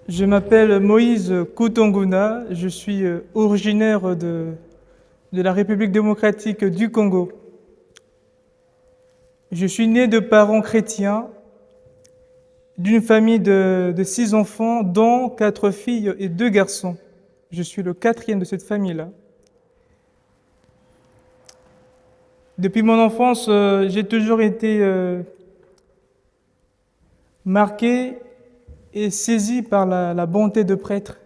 Je m'appelle Moïse Koutonguna, je suis originaire de la République démocratique du Congo. Je suis né de parents chrétiens, d'une famille de 6 enfants, dont 4 filles et 2 garçons. Je suis le quatrième de cette famille-là. Depuis mon enfance, j'ai toujours été marqué et saisi par la bonté de prêtre,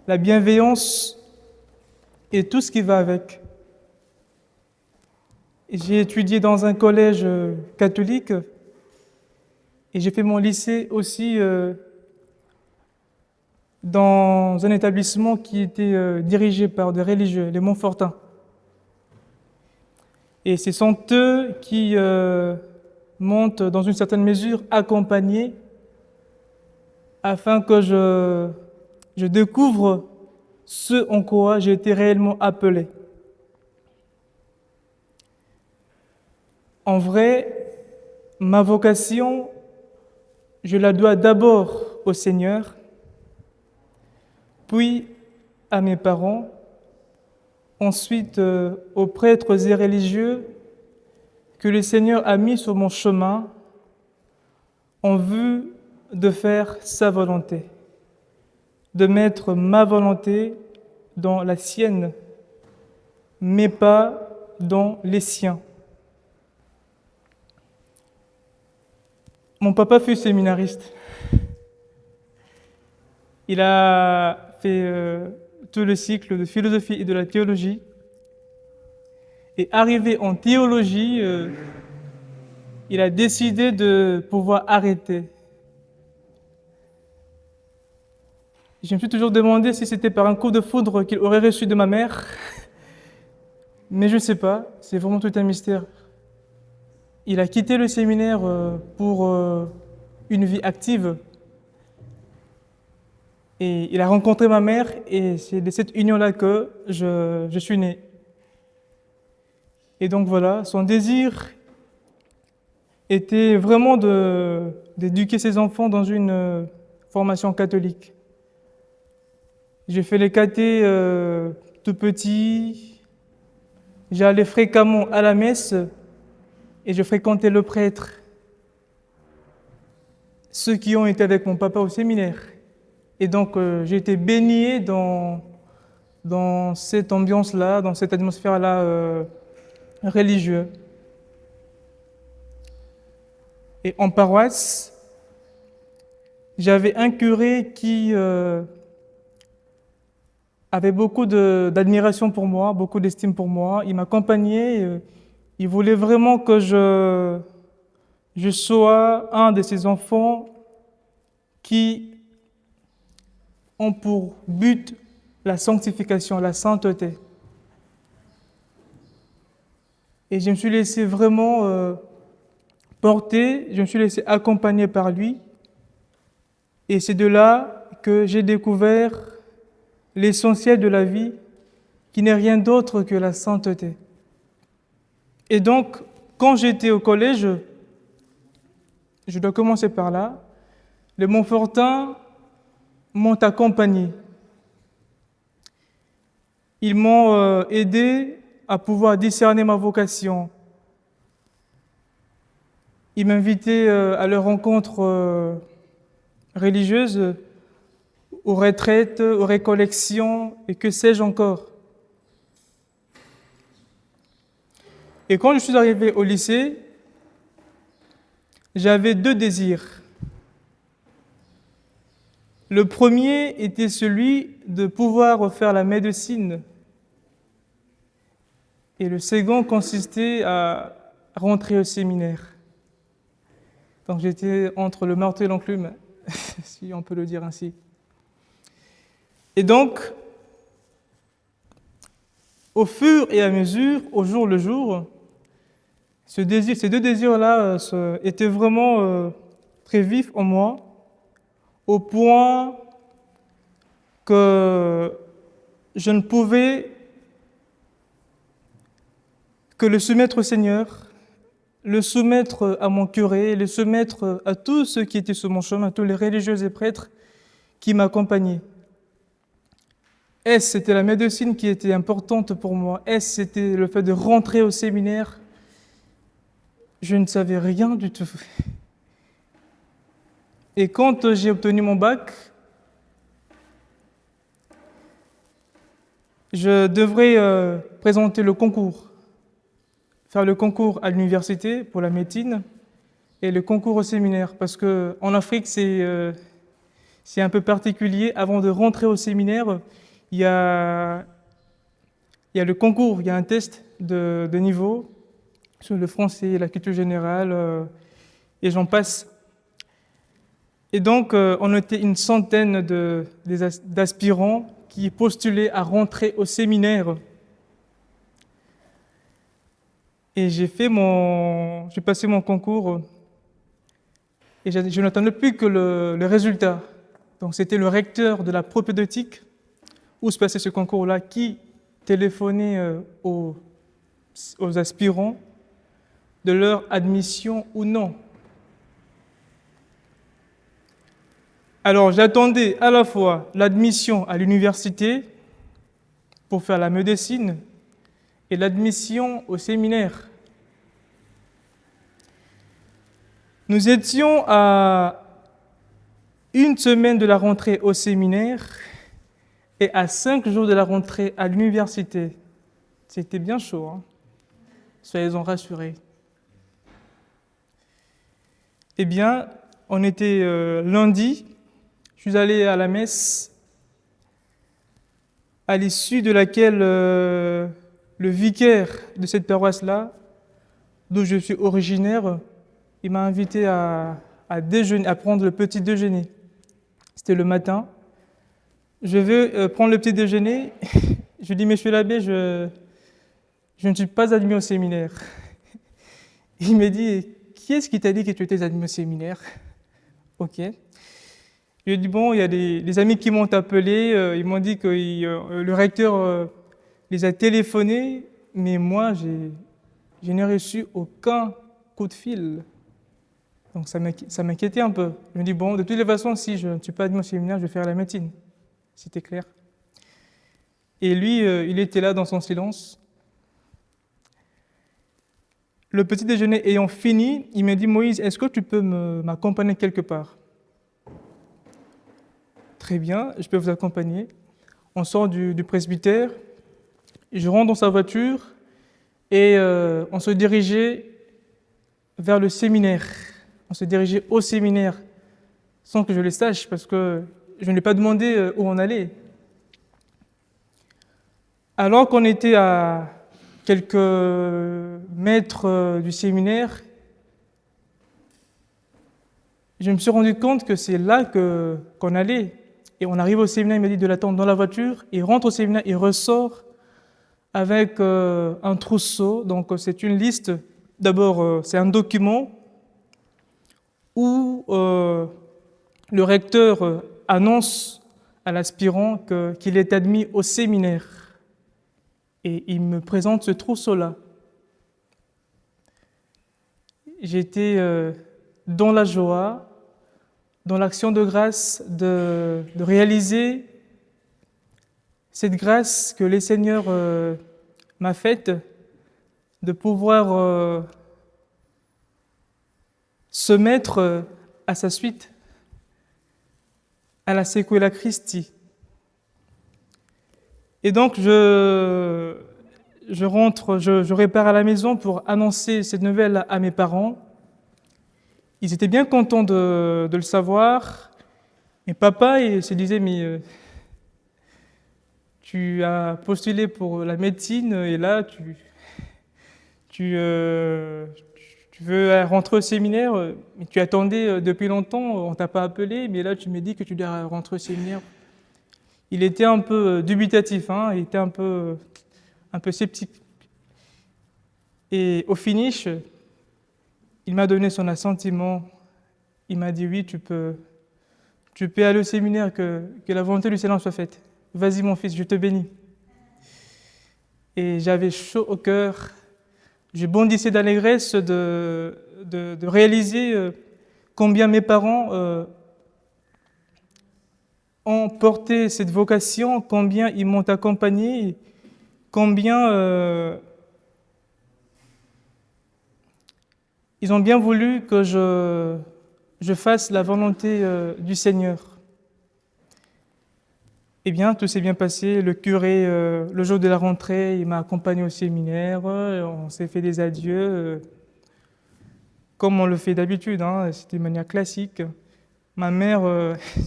la bienveillance et tout ce qui va avec. J'ai étudié dans un collège catholique et j'ai fait mon lycée aussi dans un établissement qui était dirigé par des religieux, les Montfortins. Et ce sont eux qui m'ont, dans une certaine mesure, accompagné afin que je découvre ce en quoi j'ai été réellement appelé. En vrai, ma vocation, je la dois d'abord au Seigneur, puis à mes parents, ensuite aux prêtres et religieux que le Seigneur a mis sur mon chemin en vue de faire sa volonté, de mettre ma volonté dans la sienne, mais pas dans les siens. Mon papa fut séminariste. Il a fait tout le cycle de philosophie et de la théologie. Et arrivé en théologie, il a décidé de pouvoir arrêter. Je me suis toujours demandé si c'était par un coup de foudre qu'il aurait reçu de ma mère, mais je ne sais pas, c'est vraiment tout un mystère. Il a quitté le séminaire pour une vie active. Et il a rencontré ma mère et c'est de cette union-là que je suis né. Et donc voilà, son désir était vraiment d'éduquer ses enfants dans une formation catholique. J'ai fait les catés tout petit, j'allais fréquemment à la messe et je fréquentais le prêtre. Ceux qui ont été avec mon papa au séminaire. Et donc j'ai été baigné dans cette ambiance-là, dans cette atmosphère-là religieuse. Et en paroisse, j'avais un curé qui avait beaucoup d'admiration pour moi, beaucoup d'estime pour moi. Il m'accompagnait, il voulait vraiment que je sois un de ces enfants qui ont pour but la sanctification, la sainteté. Et je me suis laissé vraiment porter, je me suis laissé accompagner par lui. Et c'est de là que j'ai découvert l'essentiel de la vie, qui n'est rien d'autre que la sainteté. Et donc, quand j'étais au collège, je dois commencer par là, les Montfortins m'ont accompagné. Ils m'ont aidé à pouvoir discerner ma vocation. Ils m'invitaient à leurs rencontres religieuses, aux retraites, aux récollections et que sais-je encore. Et quand je suis arrivé au lycée, j'avais 2 désirs. Le premier était celui de pouvoir faire la médecine. Et le second consistait à rentrer au séminaire. Donc j'étais entre le marteau et l'enclume, si on peut le dire ainsi. Et donc, au fur et à mesure, au jour le jour, ces 2 désirs-là étaient vraiment très vifs en moi, au point que je ne pouvais que le soumettre au Seigneur, le soumettre à mon curé, le soumettre à tous ceux qui étaient sur mon chemin, à tous les religieux et prêtres, qui m'accompagnait. Est-ce c'était la médecine qui était importante pour moi? Est-ce c'était le fait de rentrer au séminaire? Je ne savais rien du tout. Et quand j'ai obtenu mon bac, je devrais présenter le concours, faire le concours à l'université pour la médecine et le concours au séminaire. Parce qu'en Afrique, c'est un peu particulier. Avant de rentrer au séminaire, il y a le concours, il y a un test de niveau sur le français, la culture générale, et j'en passe. Et donc, on était une centaine d'aspirants qui postulaient à rentrer au séminaire. Et j'ai passé mon concours et je n'attendais plus que le résultat. Donc, c'était le recteur de la propédeutique où se passait ce concours-là qui téléphonait aux aspirants de leur admission ou non. Alors, j'attendais à la fois l'admission à l'université pour faire la médecine et l'admission au séminaire. Nous étions à une semaine de la rentrée au séminaire et à 5 jours de la rentrée à l'université. C'était bien chaud, hein? Soyez-en rassurés. Eh bien, on était lundi. Je suis allé à la messe, à l'issue de laquelle le vicaire de cette paroisse-là, d'où je suis originaire, il m'a invité à déjeuner, à prendre le petit déjeuner. C'était le matin. Je vais prendre le petit déjeuner. Je dis, Monsieur l'abbé, je ne suis pas admis au séminaire. Il me dit, qui est-ce qui t'a dit que tu étais admis au séminaire? Ok. Je lui ai dit, bon, il y a des amis qui m'ont appelé, ils m'ont dit que le recteur les a téléphonés, mais moi, je n'ai reçu aucun coup de fil. Donc ça m'inquiétait un peu. Je me dis, bon, de toutes les façons, si je ne suis pas admis au séminaire, je vais faire la médecine. C'était clair. Et lui, il était là dans son silence. Le petit déjeuner ayant fini, il m'a dit, Moïse, est-ce que tu peux m'accompagner quelque part? Très bien, je peux vous accompagner. On sort du presbytère, je rentre dans sa voiture et on se dirigeait vers le séminaire. On se dirigeait au séminaire sans que je le sache parce que je ne lui ai pas demandé où on allait. Alors qu'on était à quelques mètres du séminaire, je me suis rendu compte que c'est là qu'on allait. Et on arrive au séminaire, il m'a dit de l'attendre dans la voiture. Il rentre au séminaire, il ressort avec un trousseau. Donc c'est une liste. D'abord, c'est un document où le recteur annonce à l'aspirant qu'il est admis au séminaire. Et il me présente ce trousseau-là. J'étais dans la joie, dans l'action de grâce de réaliser cette grâce que le Seigneur m'a faite, de pouvoir se mettre à sa suite, à la Sequela Christi. Et donc je rentre, je repars à la maison pour annoncer cette nouvelle à mes parents. Ils étaient bien contents de le savoir. Et papa, il se disait, mais tu as postulé pour la médecine et là, tu veux rentrer au séminaire, mais tu attendais depuis longtemps, on ne t'a pas appelé, mais là, tu me dis que tu dois rentrer au séminaire. Il était un peu dubitatif, hein, il était un peu sceptique. Et au finish, il m'a donné son assentiment. Il m'a dit, oui, tu peux aller au séminaire, que la volonté du Seigneur soit faite. Vas-y, mon fils, je te bénis. Et j'avais chaud au cœur. Je bondissais d'allégresse de réaliser combien mes parents ont porté cette vocation, combien ils m'ont accompagné, combien ils ont bien voulu que je fasse la volonté du Seigneur. Eh bien, tout s'est bien passé. Le curé, le jour de la rentrée, il m'a accompagné au séminaire. On s'est fait des adieux, comme on le fait d'habitude, hein. C'était de manière classique. Ma mère,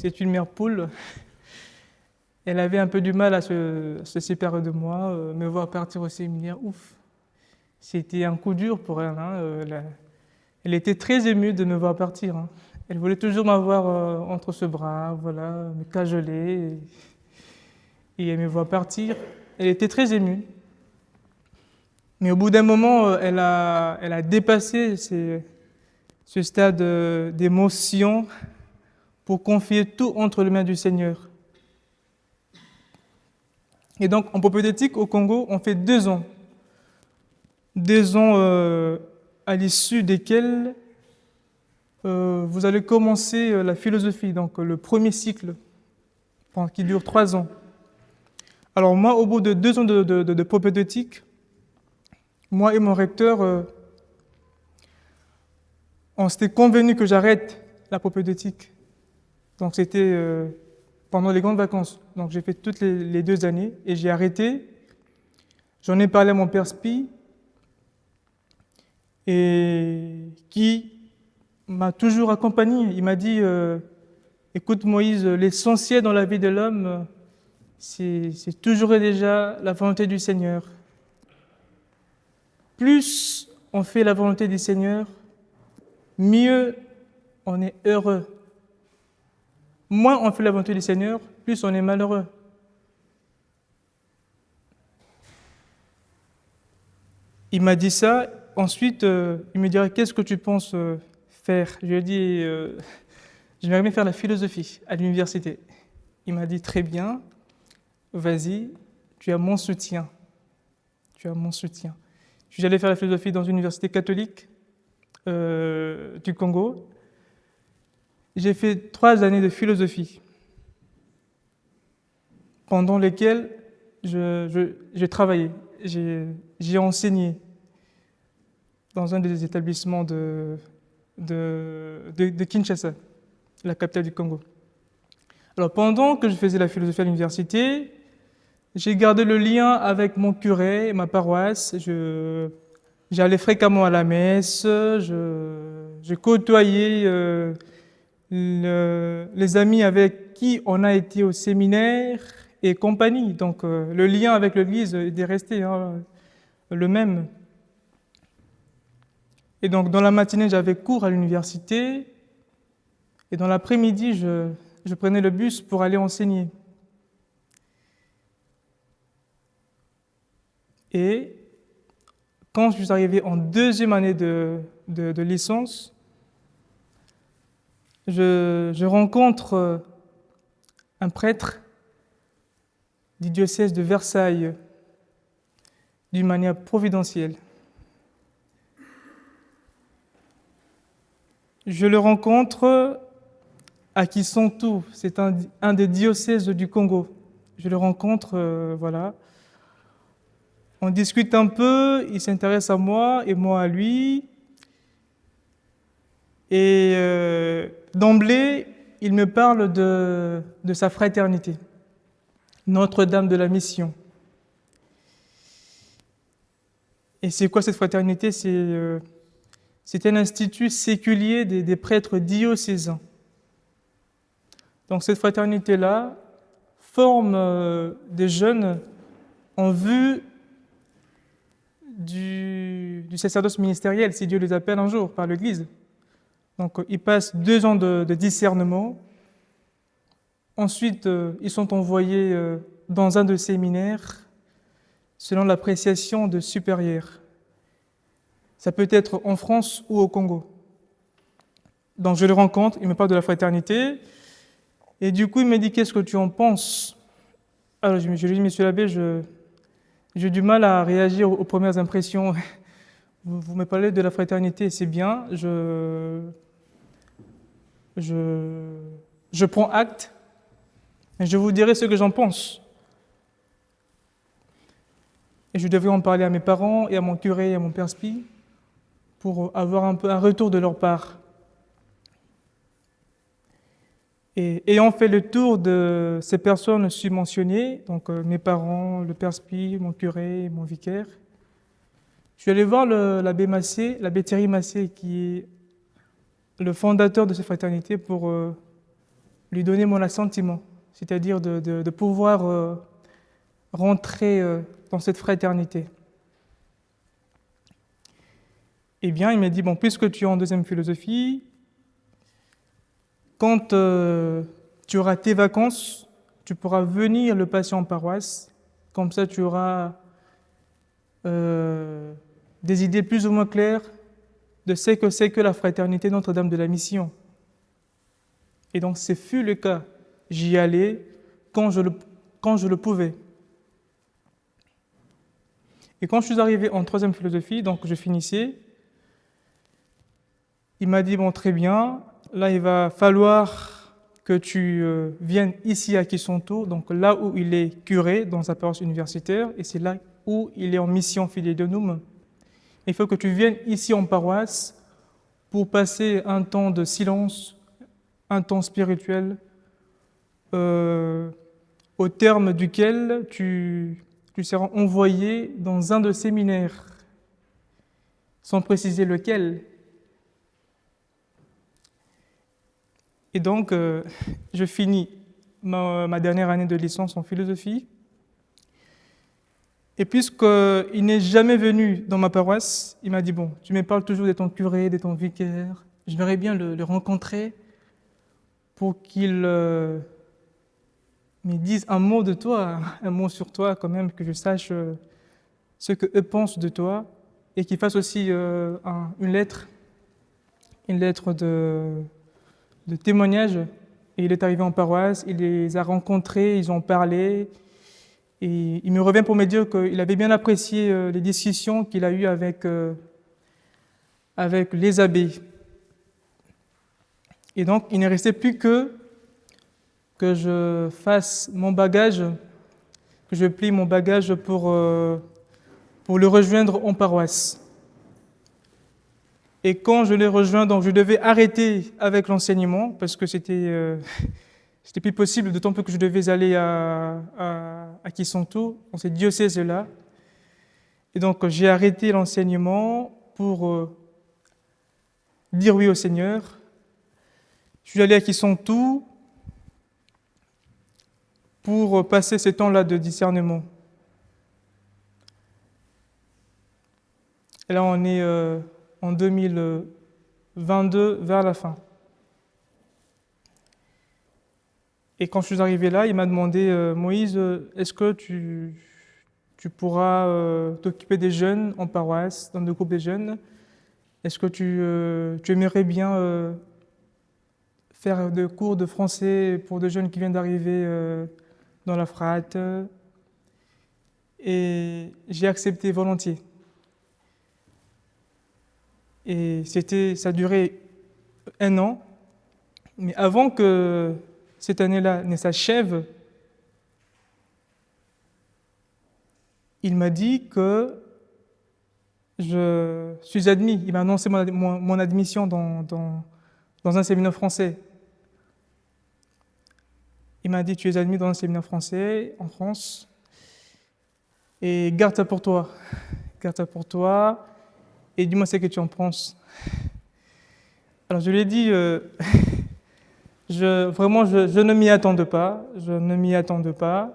c'est une mère poule. Elle avait un peu du mal à se séparer de moi, me voir partir au séminaire. Ouf, c'était un coup dur pour elle, hein. Elle était très émue de me voir partir, hein. Elle voulait toujours m'avoir entre ses bras, voilà, me cajoler et elle me voit partir. Elle était très émue. Mais au bout d'un moment, elle a dépassé ce stade d'émotion pour confier tout entre les mains du Seigneur. Et donc, en propédeutique, au Congo, on fait 2 ans. 2 ans à l'issue desquels vous allez commencer la philosophie, donc le premier cycle, qui dure 3 ans. Alors moi, au bout de 2 ans de propédeutique, moi et mon recteur, on s'était convenu que j'arrête la propédeutique. Donc c'était pendant les grandes vacances. Donc j'ai fait toutes les 2 années et j'ai arrêté. J'en ai parlé à mon père Spi, et qui m'a toujours accompagné. Il m'a dit, écoute Moïse, l'essentiel dans la vie de l'homme, c'est toujours et déjà la volonté du Seigneur. Plus on fait la volonté du Seigneur, mieux on est heureux. Moins on fait la volonté du Seigneur, plus on est malheureux. Il m'a dit ça. Ensuite, il me dirait, qu'est-ce que tu penses faire? Je lui ai dit, j'aimerais bien faire la philosophie à l'université. Il m'a dit, très bien, vas-y, tu as mon soutien. Tu as mon soutien. Je suis allé faire la philosophie dans une université catholique du Congo. J'ai fait 3 années de philosophie, pendant lesquelles j'ai travaillé, j'ai enseigné dans un des établissements de Kinshasa, la capitale du Congo. Alors pendant que je faisais la philosophie à l'université, j'ai gardé le lien avec mon curé et ma paroisse. J'allais fréquemment à la messe, je côtoyais les amis avec qui on a été au séminaire et compagnie. Donc le lien avec l'Église est resté le même. Et donc dans la matinée, j'avais cours à l'université et dans l'après-midi, je prenais le bus pour aller enseigner. Et quand je suis arrivé en 2e année de licence, je rencontre un prêtre du diocèse de Versailles d'une manière providentielle. Je le rencontre à Kisontou, c'est un des diocèses du Congo. Je le rencontre, voilà. On discute un peu, il s'intéresse à moi et moi à lui. Et d'emblée, il me parle de sa fraternité, Notre-Dame de la Mission. Et c'est quoi cette fraternité? C'est un institut séculier des prêtres diocésains. Donc cette fraternité-là forme des jeunes en vue du sacerdoce ministériel, si Dieu les appelle un jour par l'Église. Donc ils passent 2 ans de discernement. Ensuite, ils sont envoyés dans un de séminaires selon l'appréciation de supérieurs. Ça peut être en France ou au Congo. Donc je le rencontre, il me parle de la fraternité. Et du coup, il me dit, qu'est-ce que tu en penses? Alors je lui dis, monsieur l'abbé, j'ai du mal à réagir aux premières impressions. Vous me parlez de la fraternité, c'est bien. Je prends acte. Et je vous dirai ce que j'en pense. Et je devais en parler à mes parents et à mon curé et à mon père spi pour avoir un peu un retour de leur part. Et ayant fait le tour de ces personnes mentionnées, donc mes parents, le père spi, mon curé et mon vicaire, je suis allé voir l'abbé Massé, l'abbé Thierry Massé, qui est le fondateur de cette fraternité, pour lui donner mon assentiment, c'est-à-dire de pouvoir rentrer dans cette fraternité. Eh bien, il m'a dit, bon, puisque tu es en deuxième philosophie, quand tu auras tes vacances, tu pourras venir le passer en paroisse, comme ça tu auras des idées plus ou moins claires de ce que c'est que la fraternité Notre-Dame de la Mission. Et donc, ce fut le cas. J'y allais quand je le pouvais. Et quand je suis arrivé en troisième philosophie, donc je finissais, il m'a dit, bon, très bien, là, il va falloir que tu viennes ici à Kisonto, donc là où il est curé, dans sa paroisse universitaire, et c'est là où il est en mission Filii Donum. Il faut que tu viennes ici en paroisse pour passer un temps de silence, un temps spirituel, au terme duquel tu seras envoyé dans un de ces séminaires, sans préciser lequel. Et donc, je finis ma dernière année de licence en philosophie. Et puisqu'il n'est jamais venu dans ma paroisse, il m'a dit, bon, tu me parles toujours de ton curé, de ton vicaire, j'aimerais bien le rencontrer pour qu'il me dise un mot de toi, un mot sur toi quand même, que je sache ce qu'eux pensent de toi, et qu'il fasse aussi une lettre de témoignage. Et il est arrivé en paroisse, il les a rencontrés, ils ont parlé, et il me revient pour me dire qu'il avait bien apprécié les discussions qu'il a eues avec les abbés. Et donc, il ne restait plus que je fasse mon bagage, que je plie mon bagage pour le rejoindre en paroisse. Et quand je l'ai rejoint, donc je devais arrêter avec l'enseignement parce que c'était plus possible, d'autant plus que je devais aller à Kisonto, dans ces diocèses-là. Et donc j'ai arrêté l'enseignement pour dire oui au Seigneur. Je suis allé à Kisonto pour passer ce temps-là de discernement. Et là, on est en 2022, vers la fin. Et quand je suis arrivé là, il m'a demandé, Moïse, est-ce que tu pourras t'occuper des jeunes en paroisse, dans le groupe des jeunes? Est-ce que tu aimerais bien faire des cours de français pour des jeunes qui viennent d'arriver dans la frate? Et j'ai accepté volontiers. Et ça durait 1 an. Mais avant que cette année-là ne s'achève, il m'a dit que je suis admis. Il m'a annoncé mon admission dans un séminaire français. Il m'a dit, tu es admis dans un séminaire français en France et garde ça pour toi. Garde ça pour toi et dis-moi ce que tu en penses. Alors je lui ai dit, vraiment, je ne m'y attendais pas. Je ne m'y attendais pas.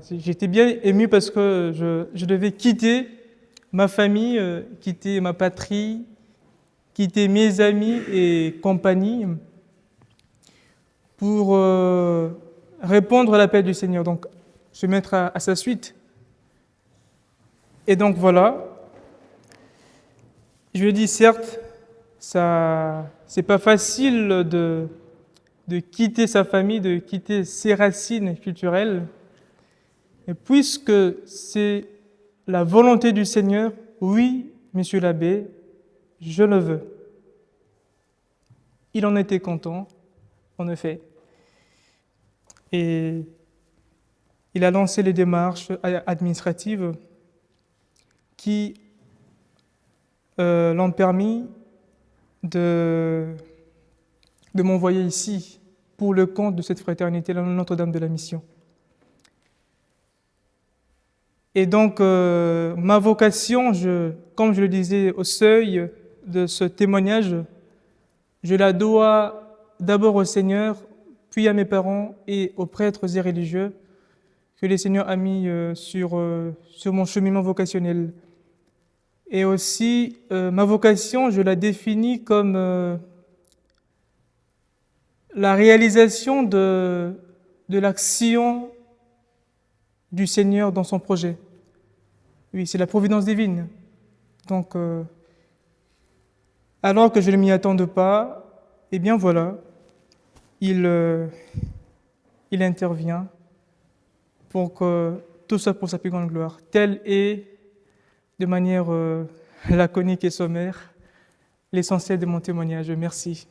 J'étais bien ému parce que je devais quitter ma famille, quitter ma patrie, quitter mes amis et compagnie pour répondre à l'appel du Seigneur, donc se mettre à sa suite. Et donc voilà, je lui ai dit, certes, c'est pas facile de quitter sa famille, de quitter ses racines culturelles, mais puisque c'est la volonté du Seigneur, oui, monsieur l'abbé, je le veux. Il en était content, en effet. et il a lancé les démarches administratives qui l'ont permis de m'envoyer ici pour le compte de cette fraternité, la Notre-Dame de la Mission. Et donc, ma vocation, comme je le disais au seuil de ce témoignage, je la dois d'abord au Seigneur, puis à mes parents et aux prêtres et religieux que le Seigneur a mis sur mon cheminement vocationnel. Et aussi, ma vocation, je la définis comme la réalisation de l'action du Seigneur dans son projet. Oui, c'est la providence divine. Donc, alors que je ne m'y attende pas, eh bien voilà, il intervient pour que tout soit pour sa plus grande gloire. Tel est, de manière laconique et sommaire, l'essentiel de mon témoignage. Merci.